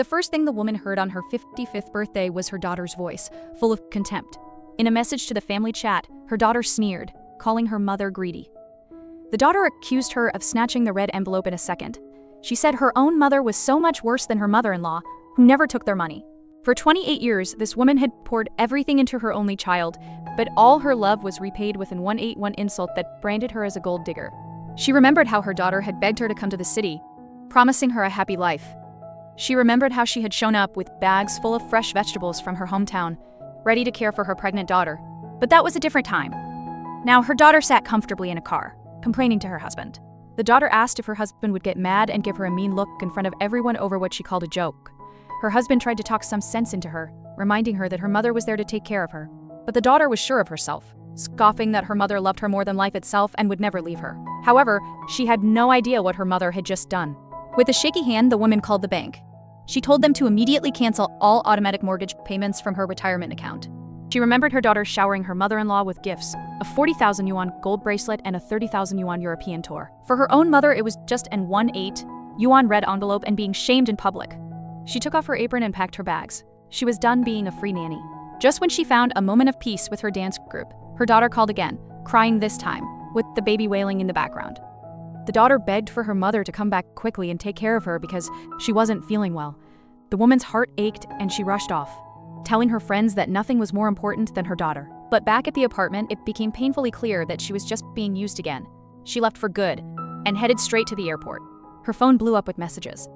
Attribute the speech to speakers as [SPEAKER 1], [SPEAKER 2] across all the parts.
[SPEAKER 1] first thing the woman heard on her 55th birthday was her daughter's voice, full of contempt. In a message to the family chat, her daughter sneered, calling her mother greedy. The daughter accused her of snatching the red envelope in a second. She said her own mother was so much worse than her mother-in-law, who never took their money. For 28 years, this woman had poured everything into her only child, but all her love was repaid with an 181 insult that branded her as a gold digger. She remembered how her daughter had begged her to come to the city, promising her a happy life. She remembered how she had shown up with bags full of fresh vegetables from her hometown, ready to care for her pregnant daughter. But that was a different time. Now her daughter sat comfortably in a car, complaining to her husband. The daughter asked if her husband would get mad and give her a mean look in front of everyone over what she called a joke. Her husband tried to talk some sense into her, reminding her that her mother was there to take care of her. But the daughter was sure of herself, scoffing that her mother loved her more than life itself and would never leave her. However, she had no idea what her mother had just done. With a shaky hand, the woman called the bank. She told them to immediately cancel all automatic mortgage payments from her retirement account. She remembered her daughter showering her mother-in-law with gifts, a 40,000 yuan gold bracelet and a 30,000 yuan European tour. For her own mother, it was just an 1.8 yuan red envelope and being shamed in public. She took off her apron and packed her bags. She was done being a free nanny. Just when she found a moment of peace with her dance group, her daughter called again, crying this time, with the baby wailing in the background. The daughter begged for her mother to come back quickly and take care of her because she wasn't feeling well. The woman's heart ached and she rushed off, telling her friends that nothing was more important than her daughter. But back at the apartment, it became painfully clear that she was just being used again. She left for good and headed straight to the airport. Her phone blew up with messages.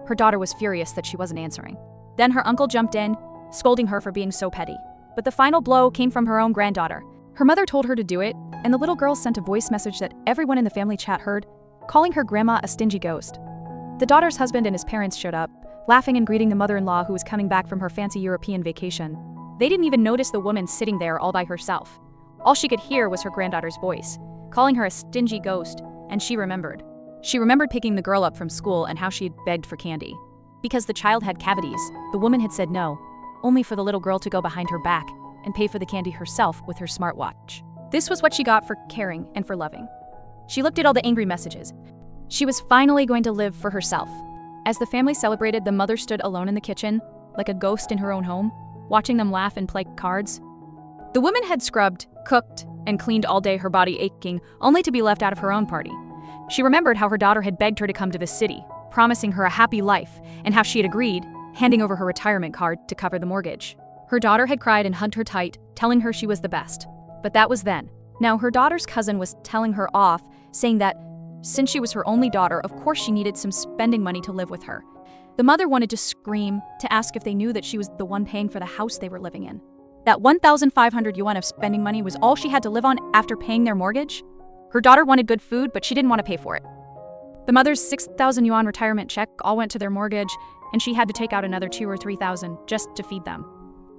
[SPEAKER 1] Her daughter was furious that she wasn't answering. Then her uncle jumped in, scolding her for being so petty. But the final blow came from her own granddaughter. Her mother told her to do it, and the little girl sent a voice message that everyone in the family chat heard, calling her grandma a stingy ghost. The daughter's husband and his parents showed up, laughing and greeting the mother-in-law who was coming back from her fancy European vacation. They didn't even notice the woman sitting there all by herself. All she could hear was her granddaughter's voice, calling her a stingy ghost, and she remembered. She remembered picking the girl up from school and how she had begged for candy. Because the child had cavities, the woman had said no, only for the little girl to go behind her back and pay for the candy herself with her smartwatch. This was what she got for caring and for loving. She looked at all the angry messages. She was finally going to live for herself. As the family celebrated, the mother stood alone in the kitchen, like a ghost in her own home, watching them laugh and play cards. The woman had scrubbed, cooked, and cleaned all day, her body aching, only to be left out of her own party. She remembered how her daughter had begged her to come to the city, promising her a happy life, and how she had agreed, handing over her retirement card to cover the mortgage. Her daughter had cried and hugged her tight, telling her she was the best. But that was then. Now her daughter's cousin was telling her off, saying that since she was her only daughter, of course she needed some spending money to live with her. The mother wanted to scream, to ask if they knew that she was the one paying for the house they were living in. That 1,500 yuan of spending money was all she had to live on after paying their mortgage? Her daughter wanted good food, but she didn't want to pay for it. The mother's 6,000 yuan retirement check all went to their mortgage, and she had to take out another 2,000 or 3,000 just to feed them.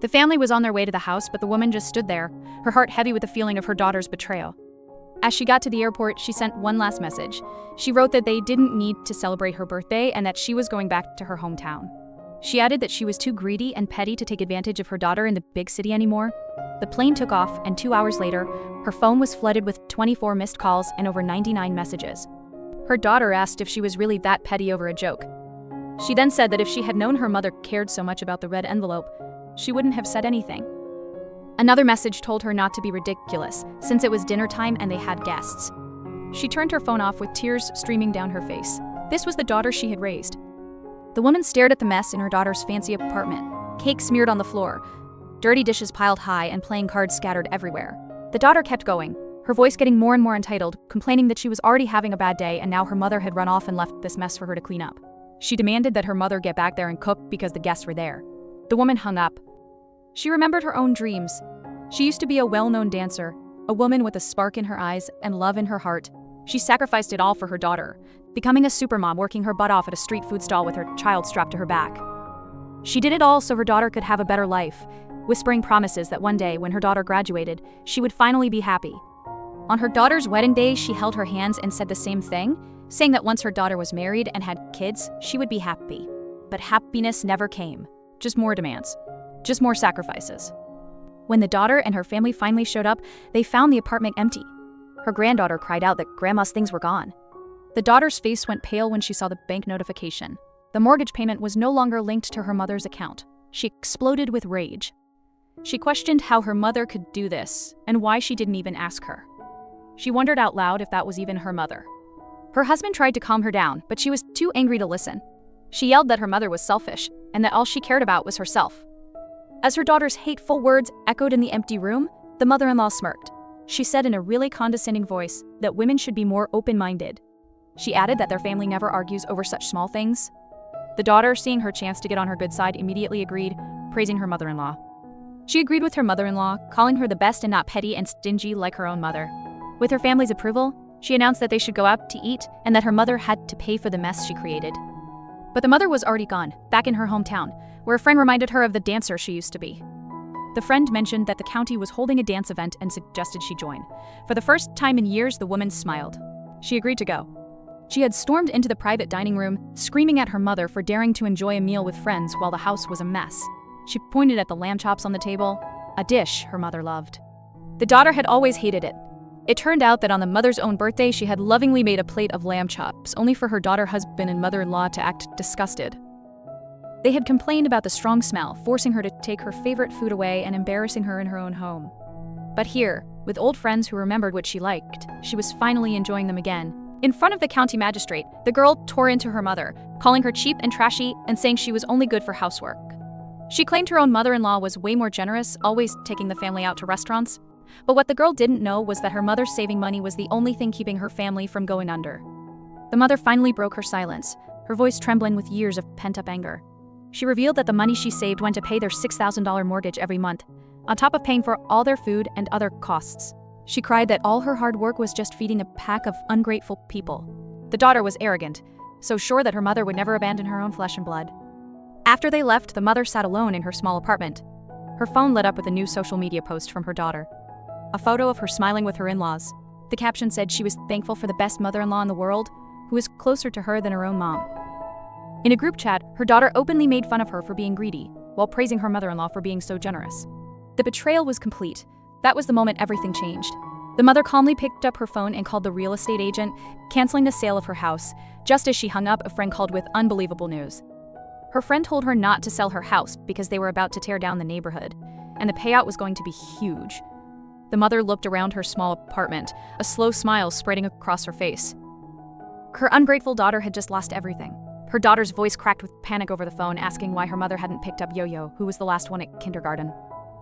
[SPEAKER 1] The family was on their way to the house, but the woman just stood there, her heart heavy with the feeling of her daughter's betrayal. As she got to the airport, she sent one last message. She wrote that they didn't need to celebrate her birthday and that she was going back to her hometown. She added that she was too greedy and petty to take advantage of her daughter in the big city anymore. The plane took off, and 2 hours later, her phone was flooded with 24 missed calls and over 99 messages. Her daughter asked if she was really that petty over a joke. She then said that if she had known her mother cared so much about the red envelope, she wouldn't have said anything. Another message told her not to be ridiculous, since it was dinner time and they had guests. She turned her phone off with tears streaming down her face. This was the daughter she had raised. The woman stared at the mess in her daughter's fancy apartment. Cake smeared on the floor, dirty dishes piled high, and playing cards scattered everywhere. The daughter kept going, her voice getting more and more entitled, complaining that she was already having a bad day and now her mother had run off and left this mess for her to clean up. She demanded that her mother get back there and cook because the guests were there. The woman hung up. She remembered her own dreams. She used to be a well-known dancer, a woman with a spark in her eyes and love in her heart. She sacrificed it all for her daughter, becoming a supermom, working her butt off at a street food stall with her child strapped to her back. She did it all so her daughter could have a better life, whispering promises that one day, when her daughter graduated, she would finally be happy. On her daughter's wedding day, she held her hands and said the same thing, saying that once her daughter was married and had kids, she would be happy. But happiness never came. Just more demands. Just more sacrifices. When the daughter and her family finally showed up, they found the apartment empty. Her granddaughter cried out that grandma's things were gone. The daughter's face went pale when she saw the bank notification. The mortgage payment was no longer linked to her mother's account. She exploded with rage. She questioned how her mother could do this and why she didn't even ask her. She wondered out loud if that was even her mother. Her husband tried to calm her down, but she was too angry to listen. She yelled that her mother was selfish and that all she cared about was herself. As her daughter's hateful words echoed in the empty room, the mother-in-law smirked. She said in a really condescending voice that women should be more open-minded. She added that their family never argues over such small things. The daughter, seeing her chance to get on her good side, immediately agreed, praising her mother-in-law. She agreed with her mother-in-law, calling her the best and not petty and stingy like her own mother. With her family's approval, she announced that they should go out to eat and that her mother had to pay for the mess she created. But the mother was already gone, back in her hometown, where a friend reminded her of the dancer she used to be. The friend mentioned that the county was holding a dance event and suggested she join. For the first time in years, the woman smiled. She agreed to go. She had stormed into the private dining room, screaming at her mother for daring to enjoy a meal with friends while the house was a mess. She pointed at the lamb chops on the table, a dish her mother loved. The daughter had always hated it. It turned out that on the mother's own birthday, she had lovingly made a plate of lamb chops, only for her daughter, husband, and mother-in-law to act disgusted. They had complained about the strong smell, forcing her to take her favorite food away and embarrassing her in her own home. But here, with old friends who remembered what she liked, she was finally enjoying them again. In front of the county magistrate, the girl tore into her mother, calling her cheap and trashy and saying she was only good for housework. She claimed her own mother-in-law was way more generous, always taking the family out to restaurants. But what the girl didn't know was that her mother's saving money was the only thing keeping her family from going under. The mother finally broke her silence, her voice trembling with years of pent-up anger. She revealed that the money she saved went to pay their $6,000 mortgage every month, on top of paying for all their food and other costs. She cried that all her hard work was just feeding a pack of ungrateful people. The daughter was arrogant, so sure that her mother would never abandon her own flesh and blood. After they left, the mother sat alone in her small apartment. Her phone lit up with a new social media post from her daughter. A photo of her smiling with her in-laws. The caption said she was thankful for the best mother-in-law in the world, who is closer to her than her own mom. In a group chat, her daughter openly made fun of her for being greedy, while praising her mother-in-law for being so generous. The betrayal was complete. That was the moment everything changed. The mother calmly picked up her phone and called the real estate agent, canceling the sale of her house. Just as she hung up, a friend called with unbelievable news. Her friend told her not to sell her house because they were about to tear down the neighborhood, and the payout was going to be huge. The mother looked around her small apartment, a slow smile spreading across her face. Her ungrateful daughter had just lost everything. Her daughter's voice cracked with panic over the phone, asking why her mother hadn't picked up Yo-Yo, who was the last one at kindergarten.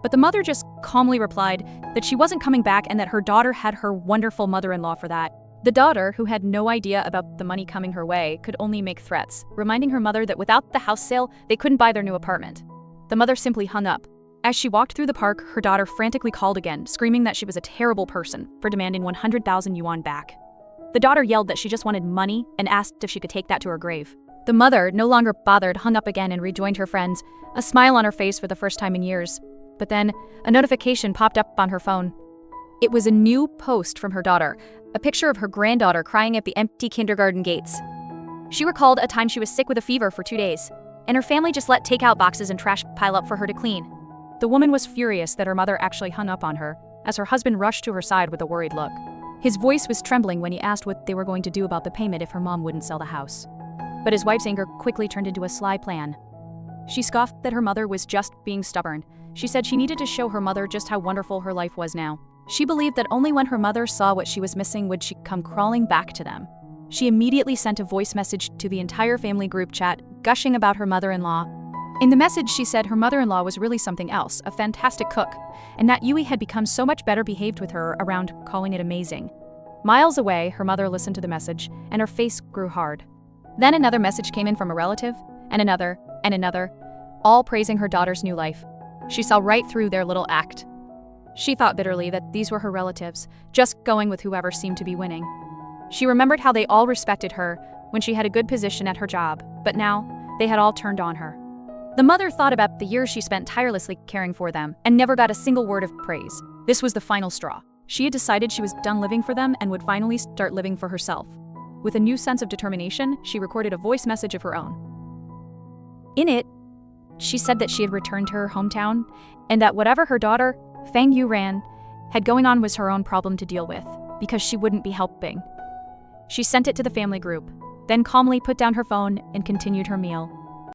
[SPEAKER 1] But the mother just calmly replied that she wasn't coming back and that her daughter had her wonderful mother-in-law for that. The daughter, who had no idea about the money coming her way, could only make threats, reminding her mother that without the house sale, they couldn't buy their new apartment. The mother simply hung up. As she walked through the park, her daughter frantically called again, screaming that she was a terrible person for demanding 100,000 yuan back. The daughter yelled that she just wanted money and asked if she could take that to her grave. The mother, no longer bothered, hung up again and rejoined her friends, a smile on her face for the first time in years. But then, a notification popped up on her phone. It was a new post from her daughter, a picture of her granddaughter crying at the empty kindergarten gates. She recalled a time she was sick with a fever for 2 days, and her family just let takeout boxes and trash pile up for her to clean. The woman was furious that her mother actually hung up on her, as her husband rushed to her side with a worried look. His voice was trembling when he asked what they were going to do about the payment if her mom wouldn't sell the house. But his wife's anger quickly turned into a sly plan. She scoffed that her mother was just being stubborn. She said she needed to show her mother just how wonderful her life was now. She believed that only when her mother saw what she was missing would she come crawling back to them. She immediately sent a voice message to the entire family group chat, gushing about her mother-in-law. In the message, she said her mother-in-law was really something else, a fantastic cook, and that Yui had become so much better behaved with her around, calling it amazing. Miles away, her mother listened to the message, and her face grew hard. Then another message came in from a relative, and another, all praising her daughter's new life. She saw right through their little act. She thought bitterly that these were her relatives, just going with whoever seemed to be winning. She remembered how they all respected her when she had a good position at her job, but now, they had all turned on her. The mother thought about the years she spent tirelessly caring for them and never got a single word of praise. This was the final straw. She had decided she was done living for them and would finally start living for herself. With a new sense of determination, she recorded a voice message of her own. In it, she said that she had returned to her hometown and that whatever her daughter, Fang Yuran, had going on was her own problem to deal with, because she wouldn't be helping. She sent it to the family group. then calmly put down her phone and continued her meal.